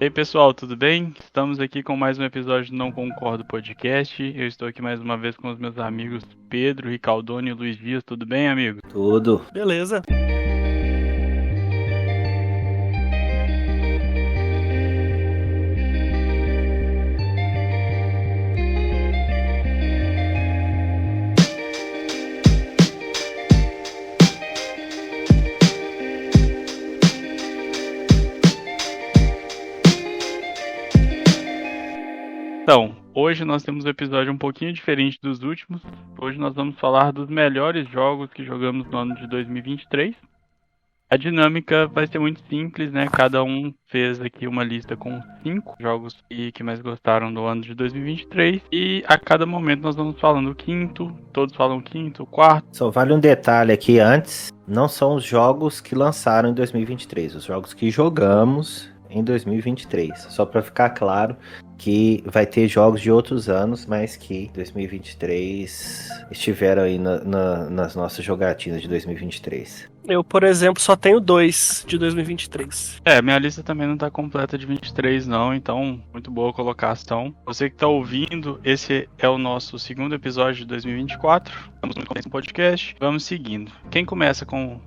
E aí pessoal, tudo bem? Estamos aqui com mais um episódio do Não Concordo Podcast. Eu estou aqui mais uma vez com os meus amigos Pedro, Ricaldoni e Luiz Dias. Tudo bem, amigo? Tudo. Beleza. Então, hoje nós temos um episódio um pouquinho diferente dos últimos. Hoje nós vamos falar dos melhores jogos que jogamos no ano de 2023. A dinâmica vai ser muito simples, né? Cada um fez aqui uma lista com 5 jogos que mais gostaram do ano de 2023. E a cada momento nós vamos falando o quinto, todos falam o quinto, o quarto. Só vale um detalhe aqui antes, não são os jogos que lançaram em 2023, os jogos que jogamos em 2023. Só para ficar claro que vai ter jogos de outros anos, mas que 2023 estiveram aí nas nossas jogatinas de 2023. Eu, por exemplo, só tenho 2 de 2023. Minha lista também não tá completa de 23 não, então muito boa a colocação. Você que tá ouvindo, esse é o nosso segundo episódio de 2024. Estamos no começo do podcast, vamos seguindo. Quem começa com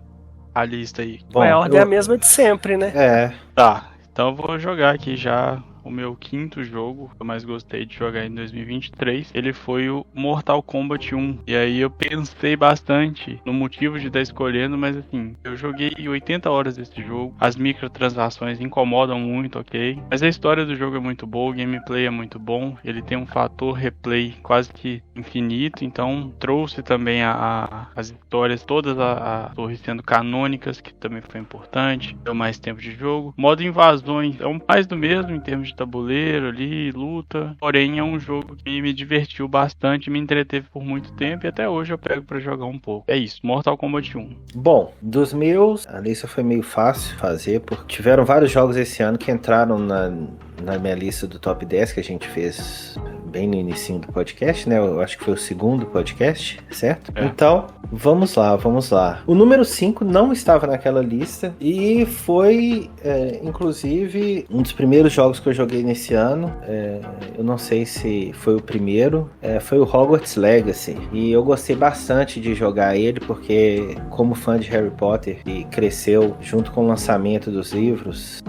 a lista aí? Bom, a ordem é a mesma de sempre, né? Tá, então eu vou jogar aqui já o meu quinto jogo que eu mais gostei de jogar em 2023. Ele foi o Mortal Kombat 1. E aí eu pensei bastante no motivo de estar escolhendo, mas assim, eu joguei 80 horas desse jogo. As microtransações incomodam muito, ok? Mas a história do jogo é muito boa, o gameplay é muito bom. Ele tem um fator replay quase que infinito, então trouxe também as histórias todas a torres sendo canônicas, que também foi importante. Deu mais tempo de jogo. Modo invasões é mais do mesmo em termos de tabuleiro ali, luta. Porém, é um jogo que me divertiu bastante, me entreteve por muito tempo e até hoje eu pego pra jogar um pouco. É isso, Mortal Kombat 1. Bom, dos meus, a lista foi meio fácil fazer, porque tiveram vários jogos esse ano que entraram na minha lista do top 10 que a gente fez bem no início do podcast, né? Eu acho que foi o segundo podcast, certo? É. Então, vamos lá. O número 5 não estava naquela lista e foi, inclusive, um dos primeiros jogos que eu joguei nesse ano. Eu não sei se foi o primeiro, foi o Hogwarts Legacy. E eu gostei bastante de jogar ele, porque como fã de Harry Potter e cresceu junto com o lançamento dos livros,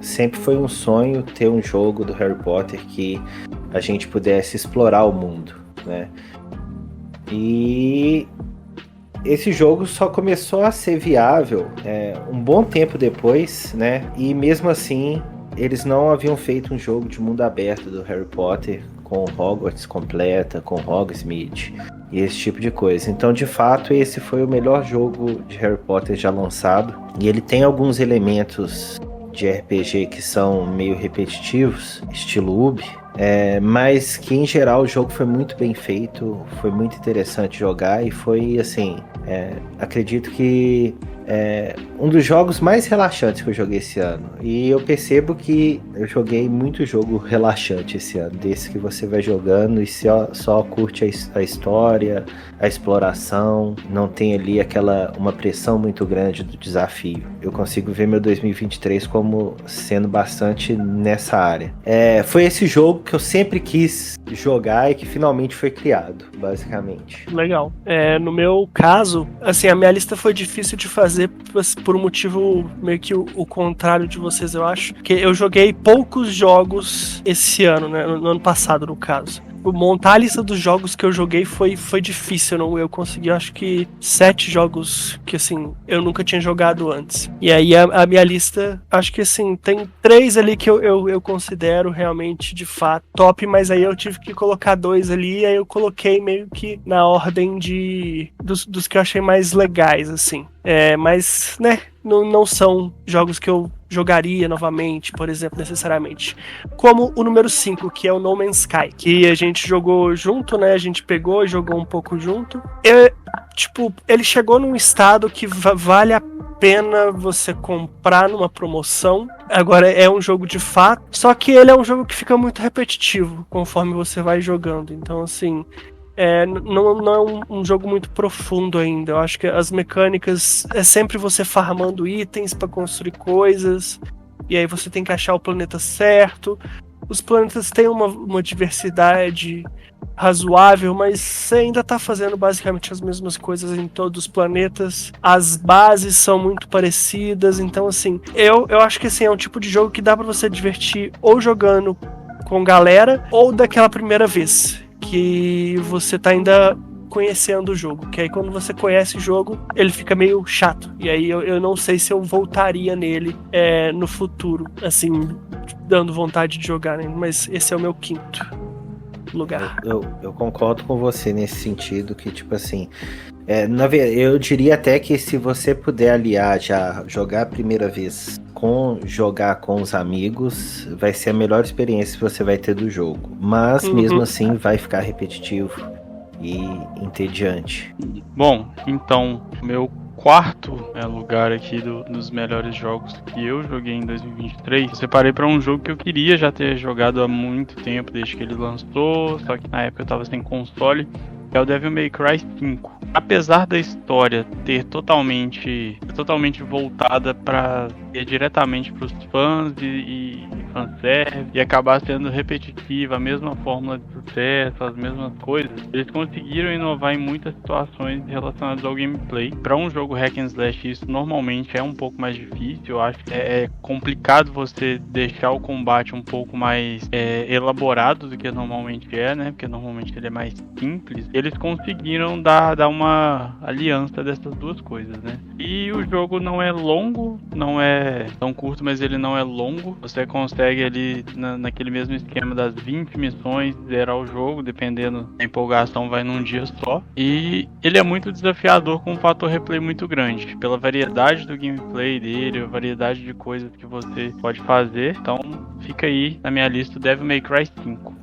sempre foi um sonho ter um jogo do Harry Potter que a gente pudesse explorar o mundo, né? E esse jogo só começou a ser viável um bom tempo depois, né? E mesmo assim, eles não haviam feito um jogo de mundo aberto do Harry Potter com Hogwarts completa, com Hogsmeade e esse tipo de coisa. Então, de fato, esse foi o melhor jogo de Harry Potter já lançado. E ele tem alguns elementos de RPG que são meio repetitivos, estilo Ubi, mas que em geral o jogo foi muito bem feito, foi muito interessante jogar e foi assim, acredito que um dos jogos mais relaxantes que eu joguei esse ano. E eu percebo que eu joguei muito jogo relaxante esse ano, desse que você vai jogando e só curte a história, a exploração, não tem ali uma pressão muito grande do desafio. Eu consigo ver meu 2023 como sendo bastante nessa área. Foi esse jogo que eu sempre quis jogar e que finalmente foi criado, basicamente. Legal. No meu caso, assim, a minha lista foi difícil de fazer por um motivo meio que o contrário de vocês, eu acho. Porque eu joguei poucos jogos esse ano, né? No ano passado, no caso. Montar a lista dos jogos que eu joguei foi difícil. Eu consegui, acho que 7 jogos que, assim, eu nunca tinha jogado antes. E aí a minha lista, acho que, assim, tem 3 ali que eu considero realmente, de fato, top, mas aí eu tive que colocar 2 ali, e aí eu coloquei meio que na ordem dos que eu achei mais legais, assim. Mas, né, não são jogos que eu jogaria novamente, por exemplo, necessariamente. Como o número 5, que é o No Man's Sky, que a gente jogou junto, né? A gente pegou e jogou um pouco junto. Ele chegou num estado que vale a pena você comprar numa promoção. Agora é um jogo de fato, só que ele é um jogo que fica muito repetitivo conforme você vai jogando. Então, assim, não é um jogo muito profundo ainda. Eu acho que as mecânicas é sempre você farmando itens para construir coisas. e aí você tem que achar o planeta certo. Os planetas têm uma diversidade razoável, mas você ainda tá fazendo basicamente as mesmas coisas em todos os planetas. As bases são muito parecidas, então assim, eu acho que assim, é um tipo de jogo que dá pra você divertir ou jogando com galera, ou daquela primeira vez, que você tá ainda conhecendo o jogo, que aí quando você conhece o jogo, ele fica meio chato, e aí eu não sei se eu voltaria nele no futuro, assim, dando vontade de jogar, né? Mas esse é o meu quinto lugar. Eu concordo com você nesse sentido, que tipo assim, eu diria até que se você puder aliar já jogar a primeira vez com jogar com os amigos, vai ser a melhor experiência que você vai ter do jogo, mas mesmo assim vai ficar repetitivo e entediante. Bom, então, meu quarto lugar aqui dos melhores jogos que eu joguei em 2023, eu separei para um jogo que eu queria já ter jogado há muito tempo, desde que ele lançou, só que na época eu tava sem console, que é o Devil May Cry 5. Apesar da história ter totalmente voltada para ir diretamente para os fãs e fanservice, e acabar sendo repetitiva, a mesma fórmula de sucesso, as mesmas coisas, eles conseguiram inovar em muitas situações relacionadas ao gameplay. Para um jogo hack and slash, isso normalmente é um pouco mais difícil, eu acho que é complicado você deixar o combate um pouco mais elaborado do que normalmente né? Porque normalmente ele é mais simples. Eles conseguiram dar uma aliança dessas duas coisas, né? E o jogo não é longo, não é tão curto, mas ele não é longo. Você consegue ali, naquele mesmo esquema das 20 missões, zerar o jogo, dependendo da empolgação, vai num dia só. E ele é muito desafiador, com um fator replay muito grande, pela variedade do gameplay dele, a variedade de coisas que você pode fazer. Então fica aí na minha lista o Devil May Cry 5.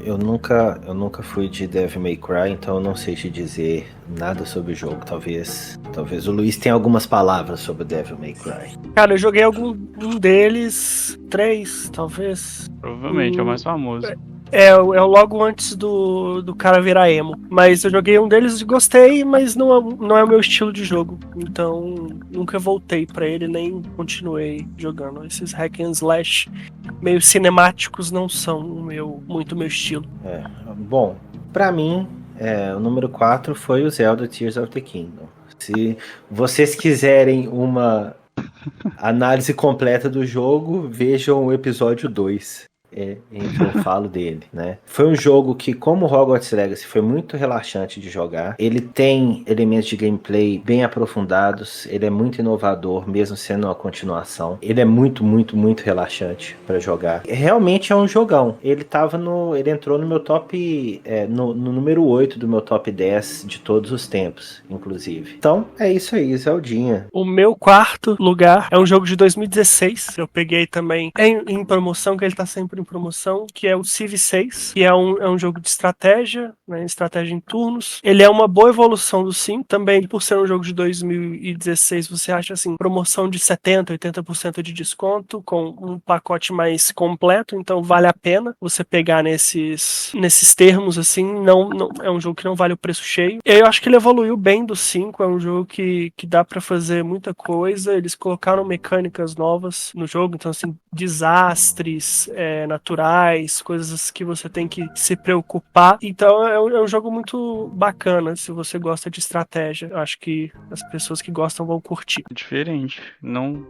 Eu nunca fui de Devil May Cry, então eu não sei te dizer nada sobre o jogo. Talvez o Luiz tenha algumas palavras sobre o Devil May Cry. Cara, eu joguei algum deles, 3, talvez. Provavelmente é o mais famoso. É o logo antes do cara virar emo. Mas eu joguei um deles e gostei, mas não é o meu estilo de jogo. Então nunca voltei pra ele, nem continuei jogando. Esses hack and slash meio cinemáticos não são muito meu estilo. Bom, pra mim, o número 4 foi o Zelda Tears of the Kingdom. Se vocês quiserem uma análise completa do jogo, vejam o episódio 2. Em que eu falo dele, né? Foi um jogo que, como Hogwarts Legacy, foi muito relaxante de jogar. Ele tem elementos de gameplay bem aprofundados. Ele é muito inovador, mesmo sendo uma continuação. Ele é muito, muito, muito relaxante para jogar. Realmente é um jogão. Ele entrou no meu top, no número 8 do meu top 10 de todos os tempos, inclusive. Então, é isso aí, Zeldinha. O meu quarto lugar é um jogo de 2016. Eu peguei também em promoção, que ele tá sempre em promoção, que é o Civ 6, que é um jogo de estratégia, né, estratégia em turnos. Ele é uma boa evolução do 5, também por ser um jogo de 2016, você acha assim, promoção de 70%, 80% de desconto, com um pacote mais completo, então vale a pena você pegar nesses termos, assim, não é um jogo que não vale o preço cheio. E eu acho que ele evoluiu bem do 5, é um jogo que dá pra fazer muita coisa, eles colocaram mecânicas novas no jogo, então assim, desastres, naturais, coisas que você tem que se preocupar. Então é um jogo muito bacana se você gosta de estratégia. Eu acho que as pessoas que gostam vão curtir. Diferente.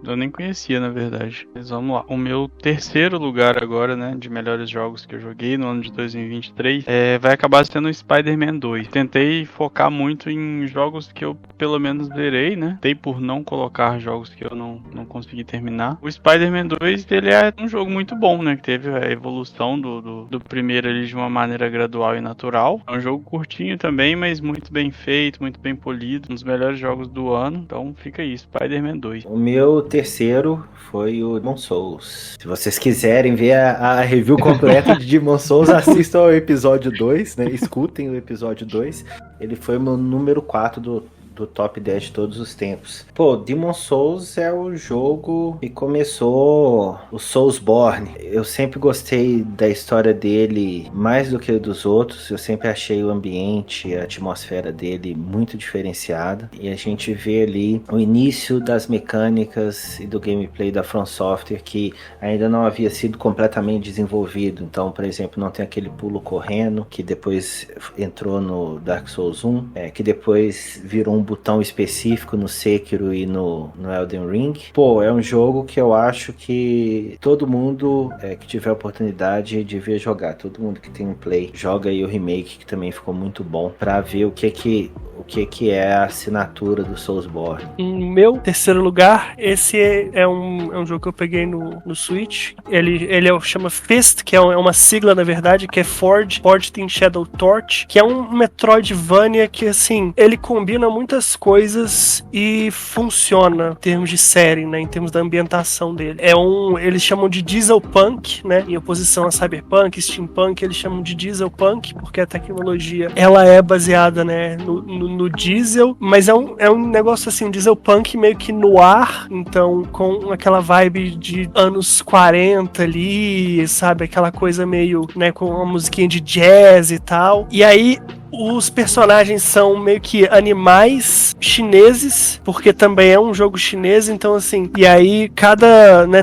Eu nem conhecia, na verdade. Mas vamos lá. O meu terceiro lugar agora, né, de melhores jogos que eu joguei no ano de 2023, vai acabar sendo o Spider-Man 2. Tentei focar muito em jogos que eu pelo menos zerei, né? Tentei por não colocar jogos que eu não consegui terminar. O Spider-Man 2, ele é um jogo muito bom, né? Que teve a evolução do primeiro ali de uma maneira gradual e natural. É um jogo curtinho também, mas muito bem feito, muito bem polido. Um dos melhores jogos do ano. Então fica aí, Spider-Man 2. O meu terceiro foi o Demon's Souls. Se vocês quiserem ver a review completa de Demon's Souls, assistam ao episódio 2, né? Escutem o episódio 2. Ele foi o meu número 4 do do top 10 de todos os tempos. Pô, Demon's Souls é o jogo que começou o Soulsborne. Eu sempre gostei da história dele mais do que dos outros. Eu sempre achei o ambiente, a atmosfera dele muito diferenciada. E a gente vê ali o início das mecânicas e do gameplay da From Software que ainda não havia sido completamente desenvolvido. Então, por exemplo, não tem aquele pulo correndo que depois entrou no Dark Souls 1, que depois virou um botão específico no Sekiro e no Elden Ring. Pô, é um jogo que eu acho que todo mundo que tiver oportunidade devia jogar. Todo mundo que tem um play, joga aí o remake, que também ficou muito bom, pra ver o que é a assinatura do Soulsborne. Em meu terceiro lugar, esse é um jogo que eu peguei no Switch. Ele chama Fist, que é uma sigla, na verdade, que é Forged in Shadow Torch, que é um Metroidvania que, assim, ele combina muitas coisas e funciona em termos de série, né, em termos da ambientação dele. Eles chamam de Dieselpunk, né, em oposição a Cyberpunk, Steampunk, eles chamam de Dieselpunk, porque a tecnologia, ela é baseada, né, no diesel, mas é um negócio assim, um dieselpunk meio que no ar, então com aquela vibe de anos 40 ali, sabe, aquela coisa meio, né, com uma musiquinha de jazz e tal, e aí os personagens são meio que animais chineses, porque também é um jogo chinês, então assim, e aí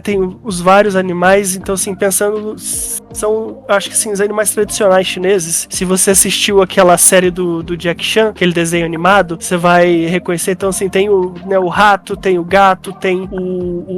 tem os vários animais, então assim, pensando, acho que assim, os animais tradicionais chineses, se você assistiu aquela série do Jack Chan, aquele desenho animado, você vai reconhecer, então assim, tem o rato, tem o gato, tem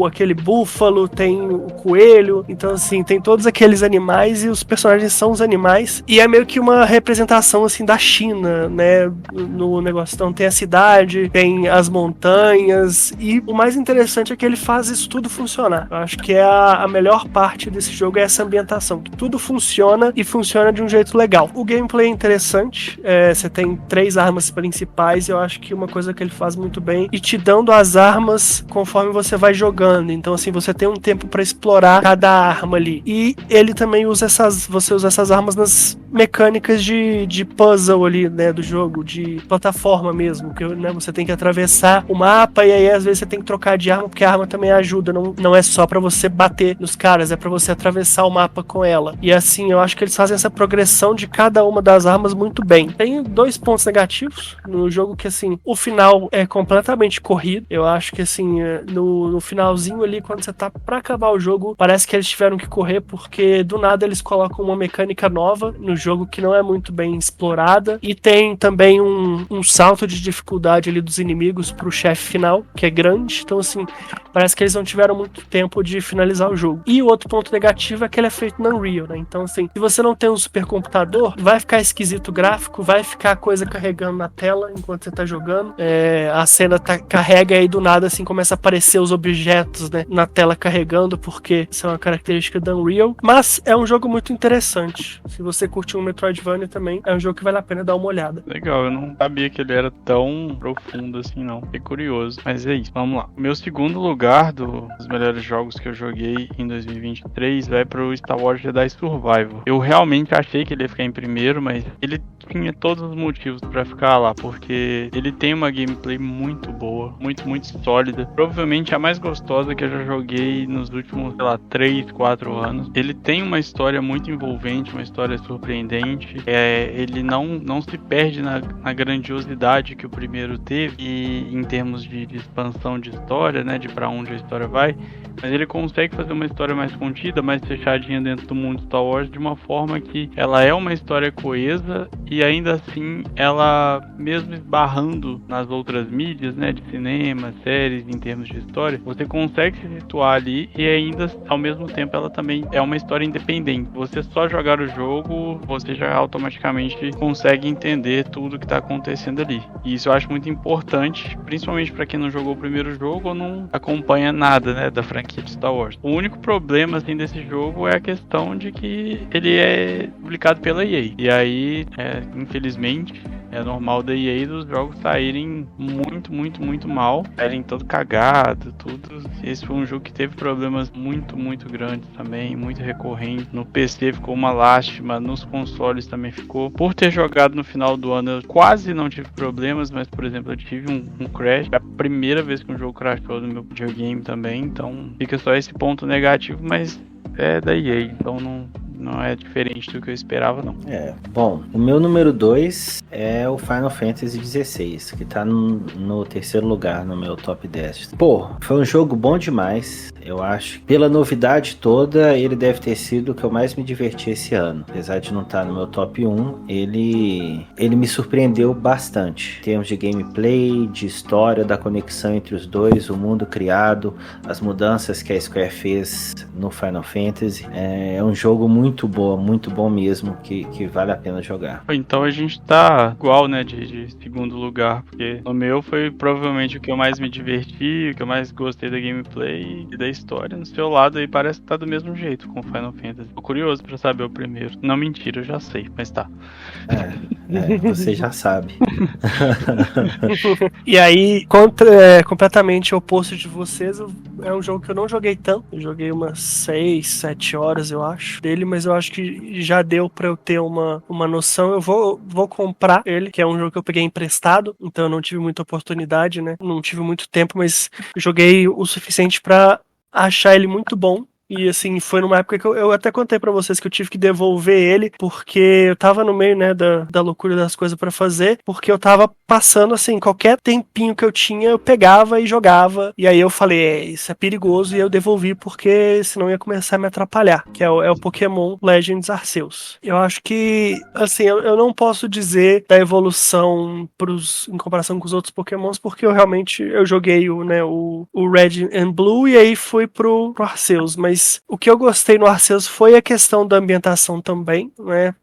aquele búfalo, tem o coelho, então assim, tem todos aqueles animais e os personagens são os animais, e é meio que uma representação assim da China, né, no negócio. Então tem a cidade, tem as montanhas, e o mais interessante é que ele faz isso tudo funcionar. Eu acho que a melhor parte desse jogo é essa ambientação, que tudo funciona e funciona de um jeito legal. O gameplay é interessante, você tem 3 armas principais, e eu acho que uma coisa que ele faz muito bem, e te dando as armas conforme você vai jogando, então assim, você tem um tempo pra explorar cada arma ali, e ele também você usa essas armas nas mecânicas de puzzle ali, né, do jogo, de plataforma mesmo, que, né, você tem que atravessar o mapa, e aí às vezes você tem que trocar de arma, porque a arma também ajuda, não é só pra você bater nos caras, é pra você atravessar o mapa com ela, e assim, eu acho que eles fazem essa progressão de cada uma das armas muito bem. Tem 2 pontos negativos no jogo, que assim, o final é completamente corrido, eu acho que assim, no finalzinho ali, quando você tá pra acabar o jogo, parece que eles tiveram que correr, porque do nada eles colocam uma mecânica nova no jogo que não é muito bem explorada, e tem também um salto de dificuldade ali dos inimigos pro chefe final, que é grande, então assim, parece que eles não tiveram muito tempo de finalizar o jogo. E o outro ponto negativo é que ele é feito no Unreal, né, então assim, se você não tem um supercomputador, vai ficar esquisito o gráfico, vai ficar a coisa carregando na tela enquanto você tá jogando, a cena carrega, e aí do nada assim começa a aparecer os objetos, né, na tela carregando, porque isso é uma característica da Unreal, mas é um jogo muito interessante. Se você curtiu um Metroidvania também, é um jogo que vale a pena dar uma olhada. Legal, eu não sabia que ele era tão profundo assim, não. Fiquei curioso. Mas é isso, vamos lá. Meu segundo lugar dos melhores jogos que eu joguei em 2023 vai pro Star Wars Jedi Survival. Eu realmente achei que ele ia ficar em primeiro, mas ele tinha todos os motivos pra ficar lá, porque ele tem uma gameplay muito boa, muito, muito sólida. Provavelmente a mais gostosa que eu já joguei nos últimos, 3, 4 anos. Ele tem uma história muito envolvente, uma história surpreendente. Ele não se perde na grandiosidade que o primeiro teve, e em termos de expansão de história, né, de pra onde a história vai, mas ele consegue fazer uma história mais contida, mais fechadinha dentro do mundo Star Wars, de uma forma que ela é uma história coesa, e ainda assim ela, mesmo esbarrando nas outras mídias, né, de cinema, séries, em termos de história, você consegue se situar ali, e ainda ao mesmo tempo ela também é uma história independente. Você só jogar o jogo, você já automaticamente consegue entender tudo que tá acontecendo ali, e isso eu acho muito importante, principalmente para quem não jogou o primeiro jogo ou não acompanha nada, né, da franquia de Star Wars. O único problema assim desse jogo é a questão de que ele é publicado pela EA, e aí infelizmente É normal da EA dos jogos saírem muito mal, saírem todo cagado, tudo. Esse foi um jogo que teve problemas muito grandes também, muito recorrente. No PC ficou uma lástima, nos consoles também ficou. Por ter jogado no final do ano, eu quase não tive problemas, mas, por exemplo, eu tive um crash. É a primeira vez que um jogo crashou no meu videogame também, então fica só esse ponto negativo, mas é da EA, então não é diferente do que eu esperava, não. Bom, o meu número 2 é o Final Fantasy XVI, que tá no terceiro lugar no meu top 10. Pô, foi um jogo bom demais, eu acho. Pela novidade toda, ele deve ter sido o que eu mais me diverti esse ano. Apesar de não estar no meu top 1, ele me surpreendeu bastante. Em termos de gameplay, de história, da conexão entre os dois, o mundo criado, as mudanças que a Square fez no Final Fantasy. É um jogo muito bom mesmo, que vale a pena jogar. Então a gente tá igual, né, de segundo lugar, porque o meu foi provavelmente o que eu mais me diverti, o que eu mais gostei da gameplay e da história. No seu lado aí parece que tá do mesmo jeito com Final Fantasy. Tô curioso pra saber o primeiro. Não, mentira, eu já sei, mas tá. Você já sabe. E aí, completamente oposto de vocês, é um jogo que eu não joguei tanto. Eu joguei umas 6, 7 horas, eu acho, dele, mas eu acho que já deu pra eu ter uma noção. Eu vou comprar ele, que é um jogo que eu peguei emprestado, então eu não tive muita oportunidade, né? Não tive muito tempo, mas joguei o suficiente pra achar ele muito bom. E assim, foi numa época que eu até contei pra vocês que eu tive que devolver ele, porque eu tava no meio, né, da loucura das coisas pra fazer, porque eu tava passando, assim, qualquer tempinho que eu tinha, eu pegava e jogava, e aí eu falei, isso é perigoso, e eu devolvi, porque senão ia começar a me atrapalhar, que é o Pokémon Legends Arceus. Eu acho que, assim, eu não posso dizer da evolução em comparação com os outros Pokémons, porque eu joguei o Red and Blue, e aí fui pro Arceus, mas o que eu gostei no Arceus foi a questão da ambientação também, né?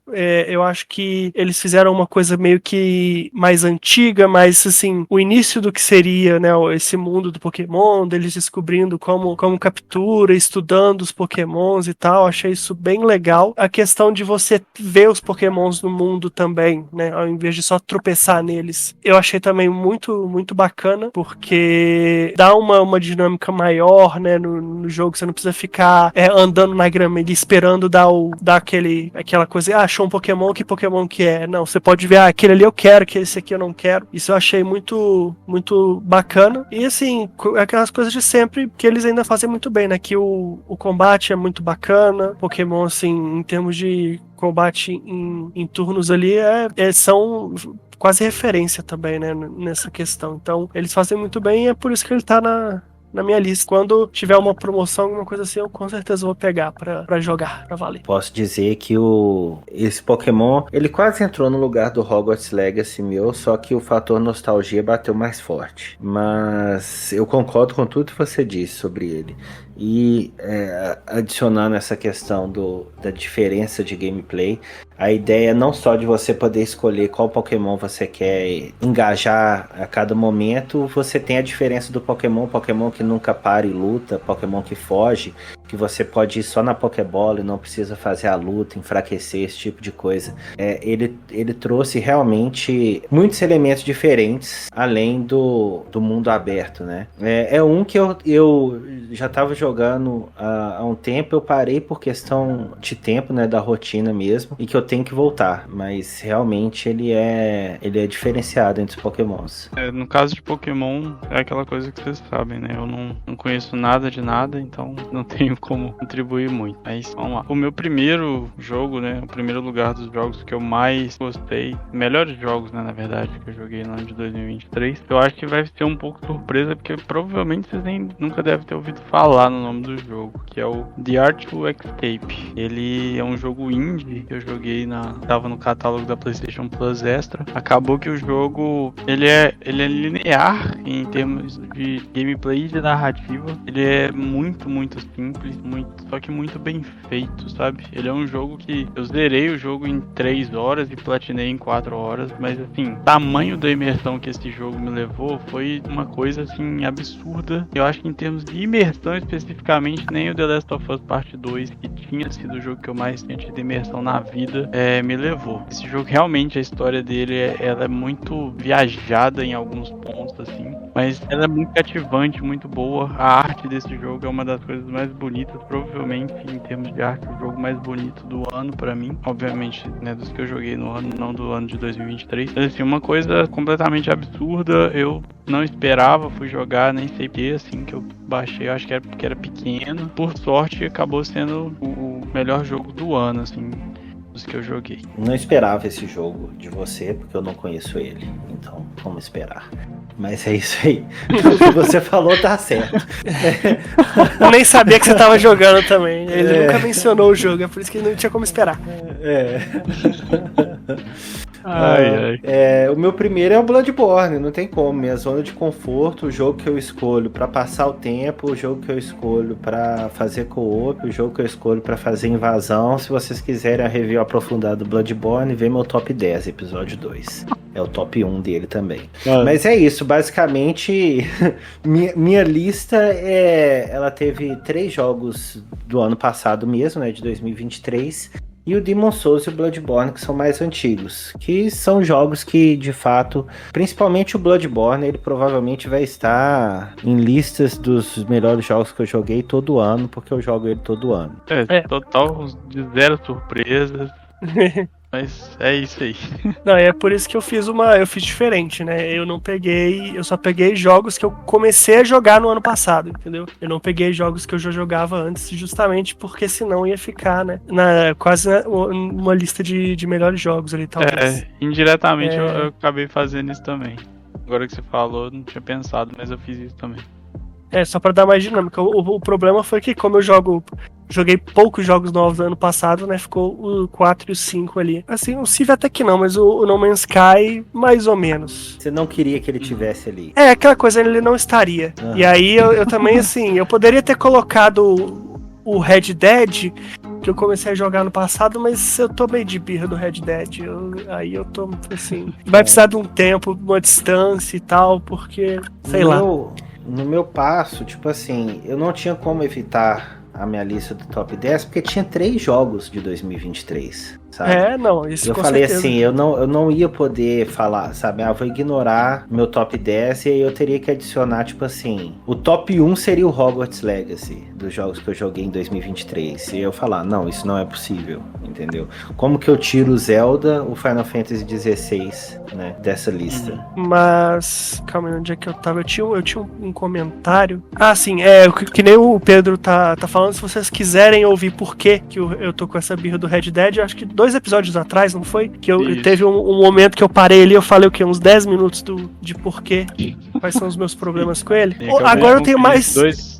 Eu acho que eles fizeram uma coisa meio que mais antiga, mas assim, o início do que seria, né, esse mundo do Pokémon, deles descobrindo como captura, estudando os Pokémons e tal, achei isso bem legal. A questão de você ver os Pokémons no mundo também, né, ao invés de só tropeçar neles, eu achei também muito bacana, porque dá uma dinâmica maior, né, no jogo, você não precisa ficar andando na grama e esperando dar aquela coisa, achou um Pokémon, que Pokémon que é? Não, você pode ver, aquele ali eu quero, que esse aqui eu não quero. Isso eu achei muito bacana. E assim, aquelas coisas de sempre que eles ainda fazem muito bem, né? Que o combate é muito bacana. Pokémon, assim, em termos de combate em turnos ali, são quase referência também, né? Nessa questão. Então, eles fazem muito bem e é por isso que ele tá na minha lista. Quando tiver uma promoção, alguma coisa assim, eu com certeza vou pegar pra jogar, pra valer. Posso dizer que esse Pokémon, ele quase entrou no lugar do Hogwarts Legacy meu, só que o fator nostalgia bateu mais forte. Mas eu concordo com tudo que você disse sobre ele. E adicionando essa questão da diferença de gameplay, a ideia não só de você poder escolher qual Pokémon você quer engajar a cada momento, você tem a diferença do Pokémon que nunca para e luta, Pokémon que foge, que você pode ir só na Pokébola e não precisa fazer a luta, enfraquecer, esse tipo de coisa. Ele trouxe realmente muitos elementos diferentes, além do mundo aberto, né? É um que eu já estava jogando há um tempo, eu parei por questão de tempo, né, da rotina mesmo, e que eu tenho que voltar, mas realmente ele é diferenciado entre os Pokémons. No caso de Pokémon, é aquela coisa que vocês sabem, né? Eu não conheço nada de nada, então não tenho como contribuir muito. Mas vamos lá. O meu primeiro jogo, né? O primeiro lugar dos jogos que eu mais gostei, melhores jogos, né, na verdade, que eu joguei no ano de 2023, eu acho que vai ser um pouco surpresa, porque provavelmente vocês nunca devem ter ouvido falar no nome do jogo, que é o The Artful Escape. Ele é um jogo indie que eu joguei tava no catálogo da PlayStation Plus Extra. Acabou que o jogo ele é linear em termos de gameplay e de narrativa. Ele é muito simples. simples, só que muito bem feito, sabe? Ele é um jogo que eu zerei o jogo em 3 horas e platinei em 4 horas, mas assim, o tamanho da imersão que esse jogo me levou foi uma coisa assim absurda. Eu acho que em termos de imersão especificamente, nem o The Last of Us Part 2, que tinha sido o jogo que eu mais tinha tido imersão na vida, me levou. Esse jogo realmente, a história dele, ela é muito viajada em alguns pontos, assim, mas ela é muito cativante, muito boa. A arte desse jogo é uma das coisas mais bonitas, provavelmente em termos de arte, o jogo mais bonito do ano pra mim, obviamente, né, dos que eu joguei no ano, não do ano de 2023. Mas assim, uma coisa completamente absurda, eu não esperava, fui jogar, nem sei porquê, assim, que eu baixei, eu acho que era porque era pequeno. Por sorte, acabou sendo o melhor jogo do ano, assim, dos que eu joguei. Não esperava esse jogo de você, porque eu não conheço ele, então vamos esperar. Mas é isso aí. O que você falou tá certo. Eu nem sabia que você tava jogando também. Ele nunca mencionou o jogo, é por isso que não tinha como esperar. O meu primeiro é o Bloodborne, não tem como. Minha zona de conforto, o jogo que eu escolho pra passar o tempo, o jogo que eu escolho pra fazer co-op, o jogo que eu escolho pra fazer invasão. Se vocês quiserem a review aprofundada do Bloodborne, vê meu top 10, episódio 2. É o top 1 dele também. Mas é isso, basicamente, minha lista ela teve 3 jogos do ano passado mesmo, né, de 2023, e o Demon's Souls e o Bloodborne, que são mais antigos, que são jogos que, de fato, principalmente o Bloodborne, ele provavelmente vai estar em listas dos melhores jogos que eu joguei todo ano, porque eu jogo ele todo ano. Total de 0 surpresas. Mas é isso aí. Não, é por isso que eu fiz diferente, né? Eu só peguei jogos que eu comecei a jogar no ano passado, entendeu? Eu não peguei jogos que eu já jogava antes, justamente porque senão ia ficar, né? Quase uma lista de melhores jogos ali, talvez. Indiretamente eu acabei fazendo isso também. Agora que você falou, não tinha pensado, mas eu fiz isso também. Só pra dar mais dinâmica. O problema foi que, como eu joguei poucos jogos novos no ano passado, né? Ficou o 4 e o 5 ali. Assim, o Civ até que não, mas o No Man's Sky, mais ou menos. Você não queria que ele tivesse ali? Aquela coisa, ele não estaria. E aí, eu também, assim, eu poderia ter colocado o Red Dead, que eu comecei a jogar no passado, mas eu tô meio de birra do Red Dead. Aí eu tô, assim... Vai precisar de um tempo, uma distância e tal, porque... Sei lá. No meu passo, tipo assim, eu não tinha como evitar a minha lista do top 10, porque tinha 3 jogos de 2023, sabe? Isso eu com falei certeza. assim, eu não ia poder falar, sabe? Vou ignorar meu top 10 e aí eu teria que adicionar, tipo assim, o top 1 seria o Hogwarts Legacy, dos jogos que eu joguei em 2023. E eu falar, não, isso não é possível, entendeu? Como que eu tiro o Zelda, o Final Fantasy XVI, né, dessa lista? Mas, calma aí, onde é que eu tava? Eu tinha um comentário. Sim, que nem o Pedro tá falando, se vocês quiserem ouvir por que eu tô com essa birra do Red Dead, eu acho que 2 episódios atrás, não foi? Que teve um momento que eu parei ali, eu falei o quê? Uns 10 minutos de porquê, quais são os meus problemas com ele. Agora eu tenho mais...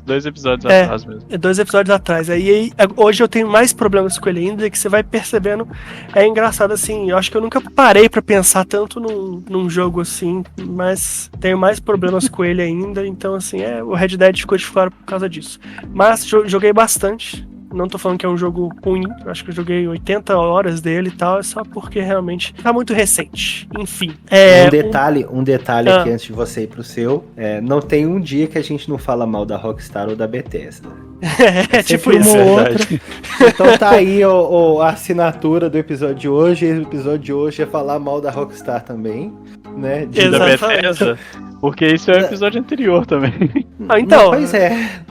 2 episódios atrás mesmo. 2 episódios atrás. Aí hoje eu tenho mais problemas com ele ainda, que você vai percebendo. É engraçado, assim, eu acho que eu nunca parei pra pensar tanto num jogo assim, mas tenho mais problemas com ele ainda, então assim, o Red Dead ficou de fora por causa disso. Mas joguei bastante. Não tô falando que é um jogo ruim, eu acho que eu joguei 80 horas dele e tal, é só porque realmente tá muito recente. Enfim. Um detalhe aqui antes de você ir pro seu, não tem um dia que a gente não fala mal da Rockstar ou da Bethesda. Tipo uma isso. ou outra. Então tá aí a assinatura do episódio de hoje. O episódio de hoje é falar mal da Rockstar também, né? Da Bethesda. Porque isso é o episódio anterior também. Então, não, pois é.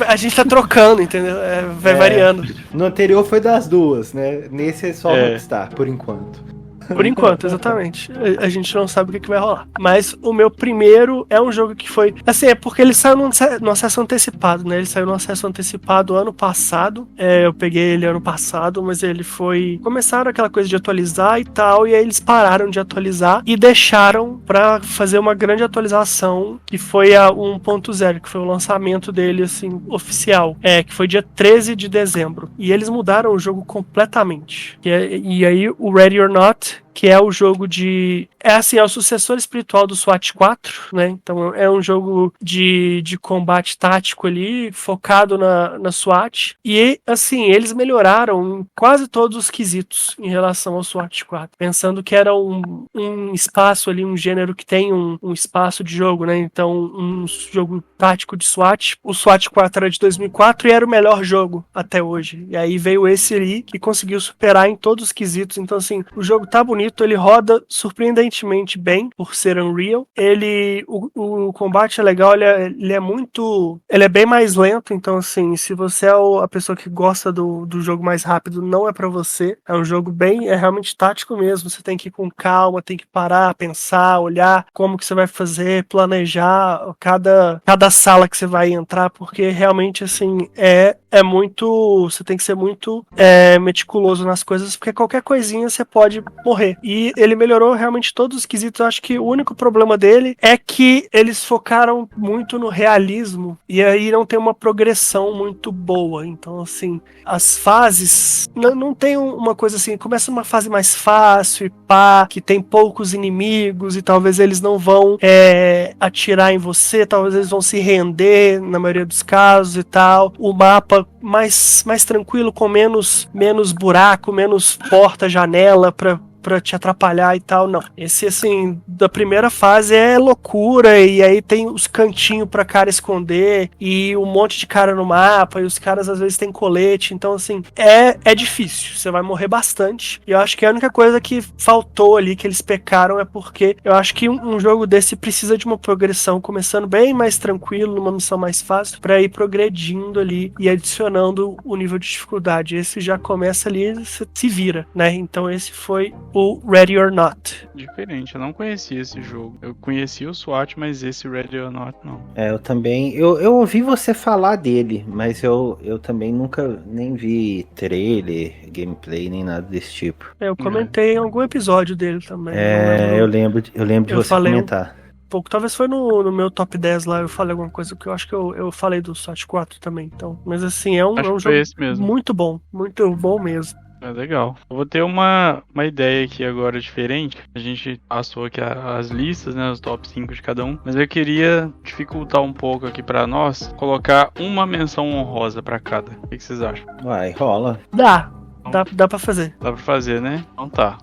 A gente tá trocando, entendeu? Vai variando. No anterior foi das duas, né? Nesse é só Rockstar, por enquanto. Por enquanto, exatamente. A gente não sabe o que vai rolar. Mas o meu primeiro é um jogo que foi... Assim, é porque ele saiu no acesso antecipado, né? Ele saiu no acesso antecipado ano passado. Eu peguei ele ano passado, mas ele foi... Começaram aquela coisa de atualizar e tal, e aí eles pararam de atualizar e deixaram pra fazer uma grande atualização, que foi a 1.0, que foi o lançamento dele, assim, oficial. Que foi dia 13 de dezembro. E eles mudaram o jogo completamente. E aí o Ready or Not, que é o jogo de... é o sucessor espiritual do SWAT 4, né? Então é um jogo de combate tático ali, focado na SWAT. E, assim, eles melhoraram em quase todos os quesitos em relação ao SWAT 4. Pensando que era um espaço ali, um gênero que tem um espaço de jogo, né? Então, um jogo tático de SWAT. O SWAT 4 era de 2004 e era o melhor jogo até hoje. E aí veio esse ali que conseguiu superar em todos os quesitos. Então, assim, o jogo tá bonito, ele roda surpreendentemente bem por ser Unreal. O combate é legal, ele é muito... ele é bem mais lento, então, assim, se você é a pessoa que gosta do jogo mais rápido, não é pra você. É um jogo é realmente tático mesmo. Você tem que ir com calma, tem que parar, pensar, olhar como que você vai fazer, planejar cada sala que você vai entrar, porque realmente, assim, é muito... você tem que ser muito meticuloso nas coisas, porque qualquer coisinha você pode morrer. E ele melhorou realmente todos os quesitos. Eu acho que o único problema dele é que eles focaram muito no realismo, e aí não tem uma progressão muito boa. Então, assim, as fases não tem uma coisa assim, começa numa fase mais fácil e pá, que tem poucos inimigos e talvez eles não vão atirar em você, talvez eles vão se render na maioria dos casos e tal. O mapa mais tranquilo, com menos buraco, menos porta, janela pra te atrapalhar e tal, não. Esse, assim, da primeira fase é loucura, e aí tem os cantinhos pra cara esconder, e um monte de cara no mapa, e os caras às vezes têm colete, então, assim, é difícil, você vai morrer bastante, e eu acho que a única coisa que faltou ali, que eles pecaram, é porque eu acho que um jogo desse precisa de uma progressão, começando bem mais tranquilo, numa missão mais fácil, pra ir progredindo ali, e adicionando o nível de dificuldade. Esse já começa ali, você se vira, né? Então esse foi o Ready or Not. Diferente, eu não conhecia esse jogo. Eu conhecia o SWAT, mas esse Ready or Not não. Eu também. Eu ouvi você falar dele, mas eu também nunca nem vi trailer, gameplay, nem nada desse tipo. Eu comentei em algum episódio dele também. Eu lembro de você comentar. Pouco, talvez foi no meu top 10 lá, eu falei alguma coisa, que eu acho que eu falei do SWAT 4 também, então. Mas assim, é um jogo muito bom mesmo. É legal. Eu vou ter uma ideia aqui agora diferente. A gente passou aqui as listas, né, os top 5 de cada um, mas eu queria dificultar um pouco aqui pra nós, colocar uma menção honrosa pra cada. O que vocês acham? Vai, rola. Dá pra fazer. Dá pra fazer, né? Então tá.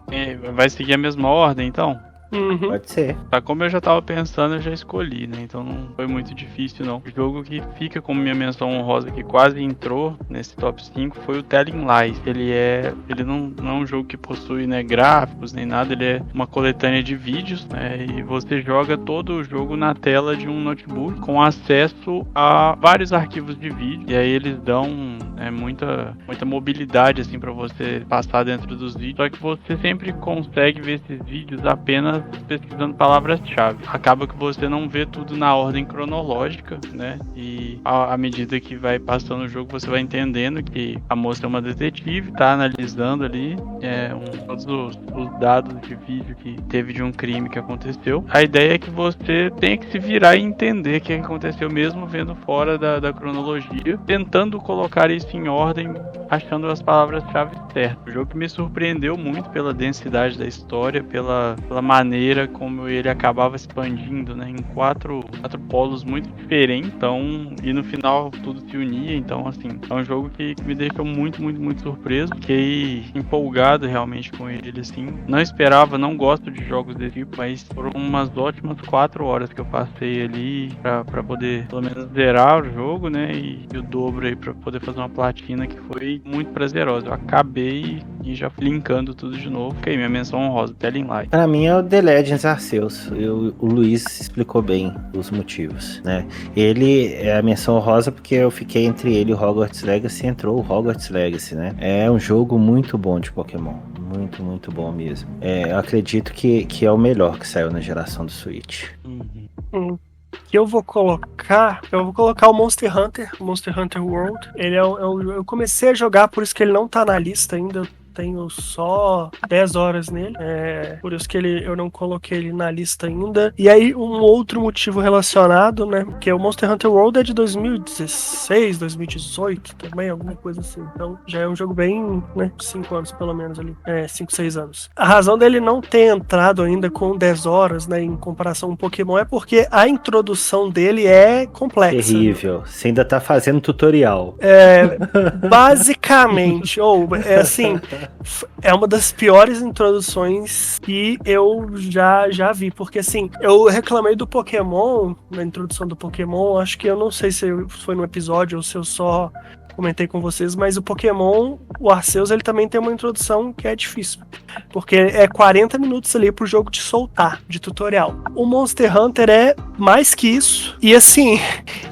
Vai seguir a mesma ordem, então? Uhum. Pode ser. Tá, como eu já tava pensando, eu já escolhi, né? Então não foi muito difícil, não. O jogo que fica como minha menção honrosa, que quase entrou nesse top 5, foi o Telling Lies. Ele não é um jogo que possui, né, gráficos nem nada, ele é uma coletânea de vídeos, né? E você joga todo o jogo na tela de um notebook com acesso a vários arquivos de vídeo. E aí eles dão muita mobilidade, assim, pra você passar dentro dos vídeos. Só que você sempre consegue ver esses vídeos apenas pesquisando palavras-chave. Acaba que você não vê tudo na ordem cronológica, né? E à medida que vai passando o jogo, você vai entendendo que a moça é uma detetive, tá analisando ali todos os dados de vídeo que teve de um crime que aconteceu. A ideia é que você tenha que se virar e entender o que aconteceu, mesmo vendo fora da cronologia, tentando colocar isso em ordem, achando as palavras-chave certas. O jogo que me surpreendeu muito pela densidade da história, pela maneira como ele acabava expandindo, né, em quatro polos muito diferentes, então, e no final tudo se unia. Então, assim, é um jogo que me deixou muito, muito, muito surpreso. Fiquei empolgado realmente com ele, assim. Não esperava, não gosto de jogos desse tipo, mas foram umas ótimas 4 horas que eu passei ali pra poder, pelo menos, zerar o jogo, né, e o dobro aí pra poder fazer uma platina que foi muito prazerosa. Eu acabei e já linkando tudo de novo. Fiquei minha menção honrosa, Telling Lies. Pra mim é o The Legends Arceus. O Luiz explicou bem os motivos, né? Ele é a menção honrosa porque eu fiquei entre ele e o Hogwarts Legacy, entrou o Hogwarts Legacy, né? É um jogo muito bom de Pokémon. Muito, muito bom mesmo. Eu acredito que é o melhor que saiu na geração do Switch. Que eu vou colocar o Monster Hunter World. Ele eu comecei a jogar, por isso que ele não tá na lista ainda. tenho só 10 horas nele. Por isso que eu não coloquei ele na lista ainda. E aí, um outro motivo relacionado, né? Que é o Monster Hunter World é de 2016, 2018 também, alguma coisa assim. Então, já é um jogo bem, né? 5 anos pelo menos ali. 5, 6 anos. A razão dele não ter entrado ainda com 10 horas, né? Em comparação com Pokémon, é porque a introdução dele é complexa. Terrível. Você ainda tá fazendo tutorial. Basicamente, assim, é uma das piores introduções que eu já vi, porque assim, eu reclamei do Pokémon, na introdução do Pokémon, acho que eu não sei se foi no episódio ou se eu só comentei com vocês, mas o Pokémon, o Arceus, ele também tem uma introdução que é difícil, porque é 40 minutos ali pro jogo te soltar, de tutorial. O Monster Hunter é mais que isso, e assim,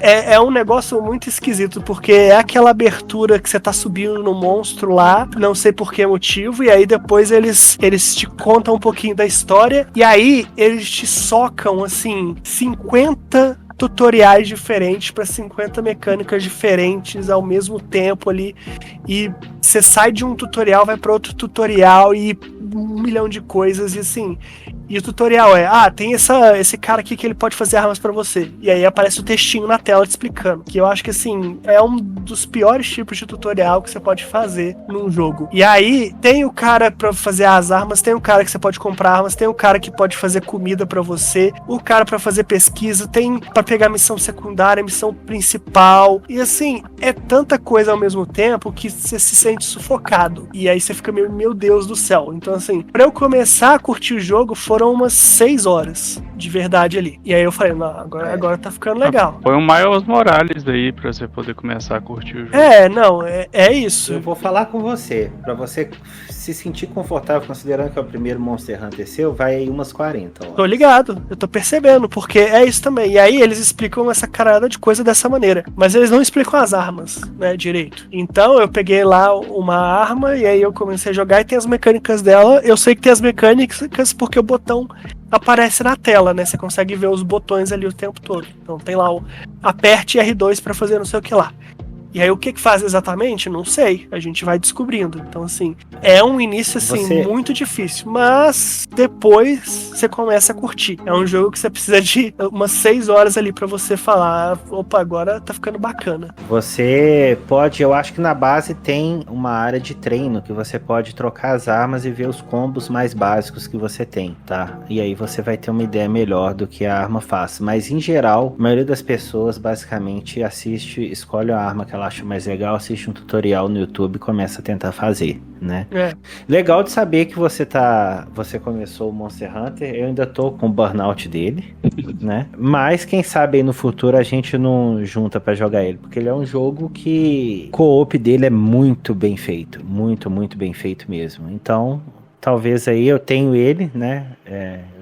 é um negócio muito esquisito, porque é aquela abertura que você tá subindo no monstro lá, não sei por que motivo, e aí depois eles te contam um pouquinho da história, e aí eles te socam, assim, 50 tutoriais diferentes para 50 mecânicas diferentes ao mesmo tempo ali, e você sai de um tutorial, vai para outro tutorial e 1 milhão de coisas, e assim, e o tutorial tem esse cara aqui que ele pode fazer armas pra você, e aí aparece o textinho na tela te explicando, que eu acho que assim, é um dos piores tipos de tutorial que você pode fazer num jogo. E aí, tem o cara pra fazer as armas, tem o cara que você pode comprar armas, tem o cara que pode fazer comida pra você, o cara pra fazer pesquisa, tem pra pegar missão secundária, missão principal, e assim, é tanta coisa ao mesmo tempo que você se sente sufocado, e aí você fica meio, meu Deus do céu. Então assim, pra eu começar a curtir o jogo, foram umas 6 horas de verdade ali. E aí eu falei, não, agora tá ficando legal. Foi um Miles Morales aí pra você poder começar a curtir o jogo. É isso. Eu vou falar com você, pra você se sentir confortável, considerando que é o primeiro Monster Hunter seu, vai aí umas 40 horas. Tô ligado, eu tô percebendo, porque é isso também. E aí eles explicam essa carada de coisa dessa maneira, mas eles não explicam as armas, né, direito. Então eu peguei lá uma arma e aí eu comecei a jogar e tem as mecânicas dela. Eu sei que tem as mecânicas porque o botão aparece na tela, né? Você consegue ver os botões ali o tempo todo. Então tem lá o aperte R2 pra fazer não sei o que lá. E aí o que faz exatamente? Não sei. A gente vai descobrindo. Então assim, é um início assim muito difícil, mas depois você começa a curtir. É um jogo que você precisa de umas 6 horas ali pra você falar, opa, agora tá ficando bacana. Você pode, eu acho que na base tem uma área de treino que você pode trocar as armas e ver os combos mais básicos que você tem, tá? E aí você vai ter uma ideia melhor do que a arma faz. Mas em geral, a maioria das pessoas basicamente escolhe a arma que ela acha mais legal, assiste um tutorial no YouTube e começa a tentar fazer, né? Legal de saber que você começou o Monster Hunter. Eu ainda tô com o burnout dele, né? Mas quem sabe aí no futuro a gente não junta pra jogar ele, porque ele é um jogo que o co-op dele é muito bem feito, muito, muito bem feito mesmo. Então, talvez aí eu tenho ele, né?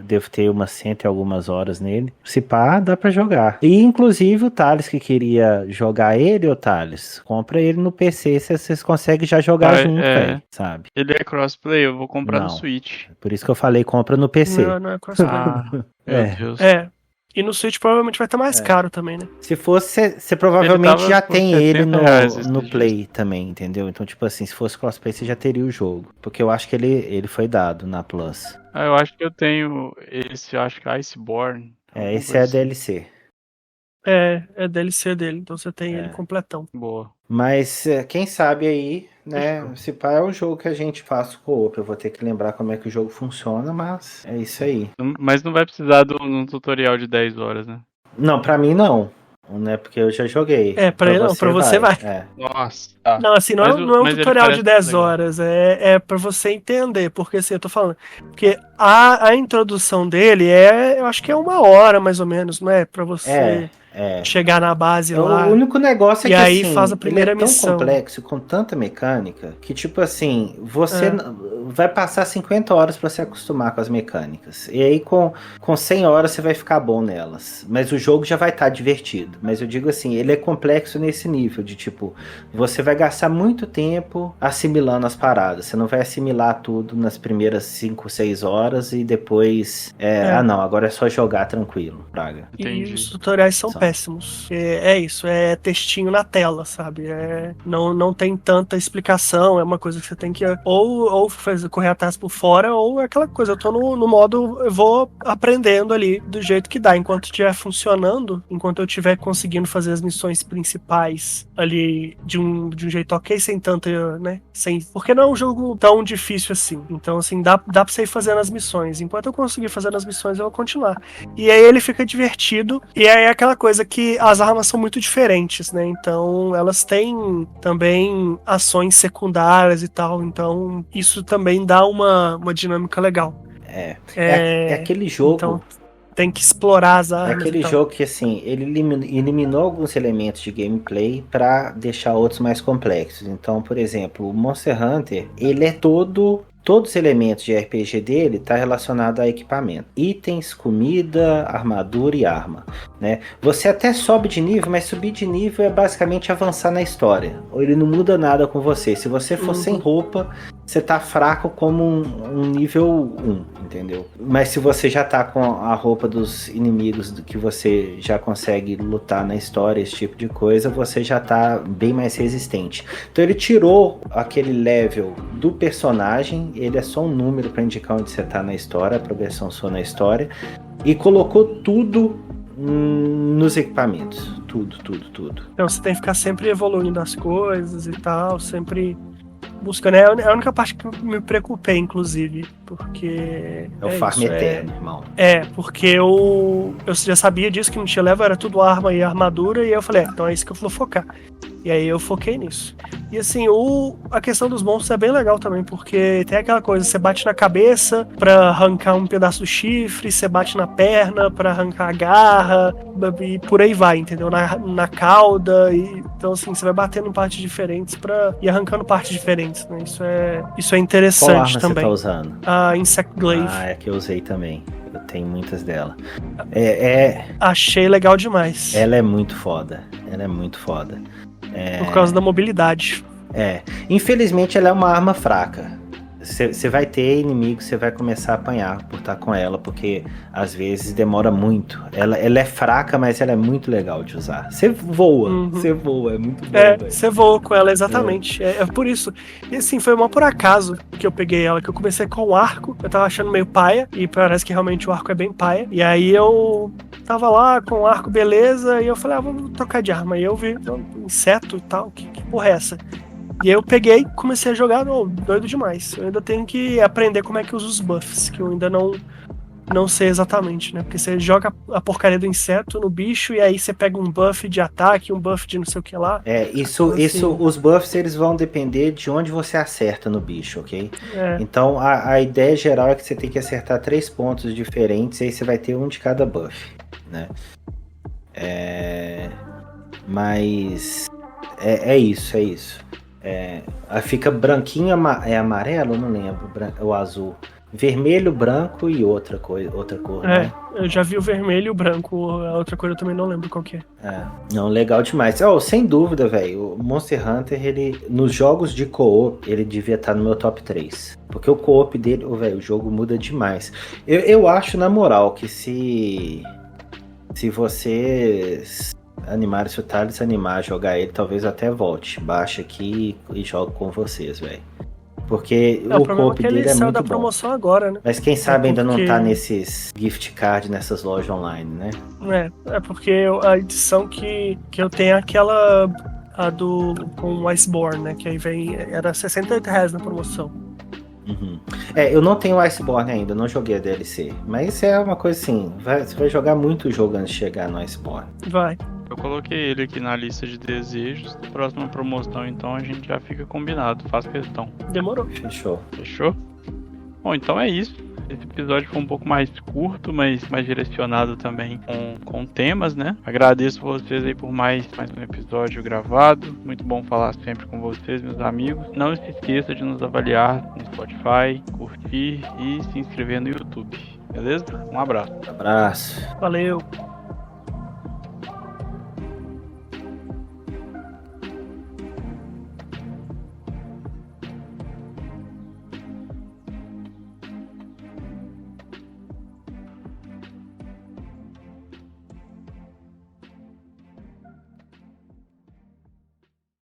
Devo ter umas 100 e algumas horas nele. Se pá, dá pra jogar. E inclusive o Thales que queria jogar ele, Thales, compra ele no PC, vocês conseguem já jogar junto, véio, sabe? Ele é crossplay, eu vou comprar no Switch. Por isso que eu falei, compra no PC. Não é crossplay. Meu Deus. E no Switch provavelmente vai estar mais caro também, né? Se fosse, você provavelmente já tem ele no Play dias também, entendeu? Então, tipo assim, se fosse crossplay, você já teria o jogo. Porque eu acho que ele foi dado na Plus. Eu acho que eu tenho esse, acho que Iceborne. Esse é a DLC. É DLC dele, então você tem ele completão. Boa. Mas quem sabe aí, né? Se pá é um jogo que a gente faz co-op. Eu vou ter que lembrar como é que o jogo funciona, mas é isso aí. Mas não vai precisar de um tutorial de 10 horas, né? Não, pra mim não. Né? Porque eu já joguei. Pra você vai. Nossa. Não, assim, não é um tutorial de 10 horas. É pra você entender. Porque assim, eu tô falando. Porque a introdução dele eu acho que é 1 hora mais ou menos, não é? Pra você chegar na base lá. O único negócio é que aí assim, faz a primeira ele é tão missão. complexo, com tanta mecânica, que tipo assim, vai passar 50 horas pra se acostumar com as mecânicas. E aí com 100 horas você vai ficar bom nelas. Mas o jogo já vai estar divertido. Mas eu digo assim, ele é complexo nesse nível de tipo, você vai gastar muito tempo assimilando as paradas. Você não vai assimilar tudo nas primeiras 5, 6 horas e depois não, agora é só jogar tranquilo, praga. E os tutoriais são péssimos. É isso, é textinho na tela, sabe? Não tem tanta explicação, é uma coisa que você tem que ou correr atrás por fora, ou é aquela coisa, eu tô no modo, eu vou aprendendo ali do jeito que dá, enquanto estiver funcionando, enquanto eu estiver conseguindo fazer as missões principais ali de um jeito ok, sem tanta, né? Porque não é um jogo tão difícil assim. Então, assim, dá pra você ir fazendo as missões. Enquanto eu conseguir fazer as missões, eu vou continuar. E aí ele fica divertido, e aí é aquela coisa que as armas são muito diferentes, né? Então, elas têm também ações secundárias e tal, então isso também dá uma dinâmica legal. É aquele jogo... Então, tem que explorar as armas. É aquele jogo que, assim, ele eliminou alguns elementos de gameplay pra deixar outros mais complexos. Então, por exemplo, o Monster Hunter, ele é todos os elementos de RPG dele tá relacionado a equipamento. Itens, comida, armadura e arma, né? Você até sobe de nível, mas subir de nível é basicamente avançar na história. Ele não muda nada com você. Se você for sem roupa, você tá fraco como um nível 1, entendeu? Mas se você já tá com a roupa dos inimigos que você já consegue lutar na história, esse tipo de coisa, você já tá bem mais resistente. Então ele tirou aquele level do personagem, ele é só um número para indicar onde você tá na história, a progressão sua na história, e colocou tudo nos equipamentos. Tudo. Então você tem que ficar sempre evoluindo as coisas e tal, sempre buscando. É a única parte que eu me preocupei, inclusive, porque... É o farm eterno, irmão. Porque eu já sabia disso, que não tinha level, era tudo arma e armadura, e eu falei, então é isso que eu vou focar. E aí eu foquei nisso. E assim, a questão dos monstros é bem legal também, porque tem aquela coisa, você bate na cabeça pra arrancar um pedaço do chifre, você bate na perna pra arrancar a garra, e por aí vai, entendeu? Na cauda, então assim, você vai batendo em partes diferentes e arrancando partes diferentes, né? Isso é interessante. Qual arma também. Você tá usando? A Insect Glaive. É que eu usei também. Eu tenho muitas dela. Achei legal demais. Ela é muito foda. Por causa da mobilidade. Infelizmente ela é uma arma fraca. Você vai ter inimigo, você vai começar a apanhar por estar com ela, porque às vezes demora muito. Ela é fraca, mas ela é muito legal de usar. Você voa, é muito bom. Você voa com ela, exatamente. É por isso. E assim, foi mal por acaso que eu peguei ela, que eu comecei com o arco, eu tava achando meio paia, e parece que realmente o arco é bem paia. E aí eu tava lá com o arco, beleza, e eu falei, vamos trocar de arma. E eu vi inseto e tal, que porra é essa? E aí eu peguei e comecei a jogar, doido demais. Eu ainda tenho que aprender como é que usa os buffs, que eu ainda não sei exatamente, né? Porque você joga a porcaria do inseto no bicho e aí você pega um buff de ataque, um buff de não sei o que lá. Isso, os buffs eles vão depender de onde você acerta no bicho, ok? Então a ideia geral é que você tem que acertar 3 pontos diferentes, aí você vai ter um de cada buff, né? Mas é isso. Fica branquinho, é amarelo, eu não lembro, o azul. Vermelho, branco e outra cor, né? Eu já vi o vermelho e o branco, a outra cor eu também não lembro qual que é. Não, legal demais. Sem dúvida, velho, o Monster Hunter, nos jogos de co-op, ele devia estar no meu top 3. Porque o co-op dele, o jogo muda demais. Eu acho, na moral, que se você... se o Thales animar a jogar ele, talvez até volte. Baixa aqui e jogo com vocês, velho. Porque o co-op dele é muito da bom. Promoção agora, né? Mas quem sabe ainda não tá nesses gift card, nessas lojas online, né? É porque a edição que eu tenho é aquela com o Iceborne, né? Que aí era R$68 na promoção. Eu não tenho o Iceborne ainda, não joguei a DLC. Mas é uma coisa assim, você vai jogar muito jogo antes de chegar no Iceborne. Vai. Eu coloquei ele aqui na lista de desejos. Próxima promoção, então, a gente já fica combinado. Faço questão. Demorou. Fechou? Bom, então é isso. Esse episódio foi um pouco mais curto, mas mais direcionado também com temas, né? Agradeço vocês aí por mais um episódio gravado. Muito bom falar sempre com vocês, meus amigos. Não se esqueça de nos avaliar no Spotify, curtir e se inscrever no YouTube. Beleza? Um abraço. Abraço. Valeu.